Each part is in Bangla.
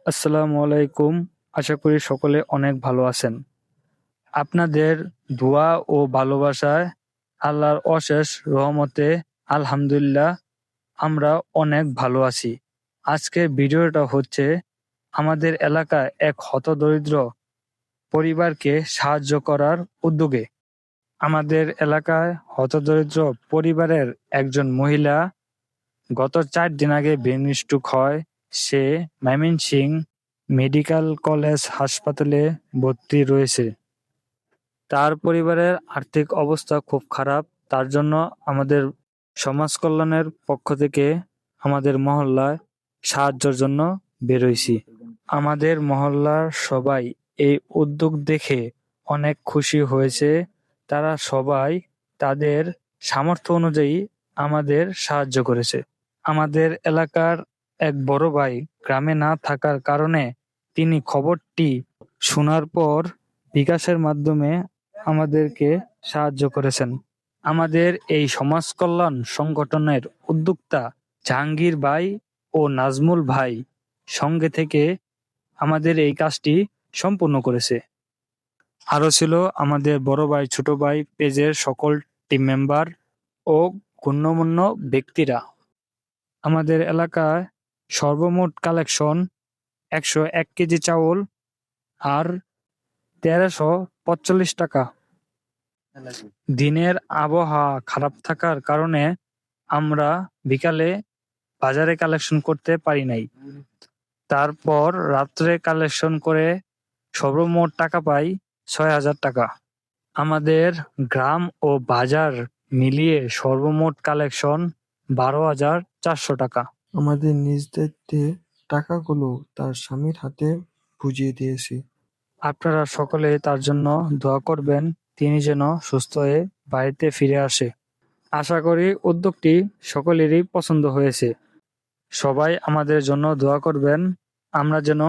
আসসালামু আলাইকুম। আশা করি সকলে অনেক ভালো আছেন। আপনাদের দোয়া ও ভালোবাসায় আল্লাহর অশেষ রহমতে আলহামদুলিল্লাহ আমরা অনেক ভালো আছি। আজকের ভিডিওটা হচ্ছে আমাদের এলাকায় এক হতদরিদ্র পরিবারকে সাহায্য করার উদ্যোগে। আমাদের এলাকায় হতদরিদ্র পরিবারের একজন মহিলা গত 4 দিন আগে ব্রেন স্ট্রোক হয়। সে ময়মনসিংহ মেডিকেল কলেজ হাসপাতালে ভর্তি রয়েছে। তার পরিবারের আর্থিক অবস্থা খুব খারাপ। তার জন্য আমাদের সমাজ কল্যাণের পক্ষ থেকে আমাদের মহল্লায় সাহায্যের জন্য বেরোইছি। আমাদের মহল্লার সবাই এই উদ্যোগ দেখে অনেক খুশি হয়েছে। তারা সবাই তাদের সামর্থ্য অনুযায়ী আমাদের সাহায্য করেছে। আমাদের এলাকার এক বড় ভাই গ্রামে না থাকার কারণে তিনি খবরটি শোনার পর বিকাশের মাধ্যমে আমাদেরকে সাহায্য করেছেন। আমাদের এই সমাজ কল্যাণ সংগঠনের উদ্যোক্তা জাহাঙ্গীর ভাই ও নাজমুল ভাই সঙ্গে থেকে আমাদের এই কাজটি সম্পূর্ণ করেছে। আরও ছিল আমাদের বড় ভাই, ছোট ভাই, পেজের সকল টিম মেম্বার ও গণ্যমান্য ব্যক্তিরা। আমাদের এলাকায় সর্বমোট কালেকশন 101 কেজি চাউল আর 1345 টাকা। দিনের আবহাওয়া খারাপ থাকার কারণে আমরা বিকালে বাজারে কালেকশন করতে পারি নাই। তারপর রাত্রে কালেকশন করে সর্বমোট টাকা পাই 6000 টাকা। আমাদের গ্রাম ও বাজার মিলিয়ে সর্বমোট কালেকশন 12,400 টাকা। আমাদের নিজ দায়িত্বে টাকাগুলো তার স্বামীর হাতে বুঝিয়ে দিয়েছি। আপনারা সকলে তার জন্য দোয়া করবেন, তিনি যেন সুস্থ হয়ে বাড়িতে ফিরে আসে। আশা করি উদ্যোগটি সকলেরই পছন্দ হয়েছে। সবাই আমাদের জন্য দোয়া করবেন, আমরা যেন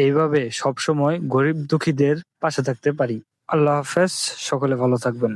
এইভাবে সবসময় গরিব দুঃখীদের পাশে থাকতে পারি। আল্লাহ হাফেজ, সকলে ভালো থাকবেন।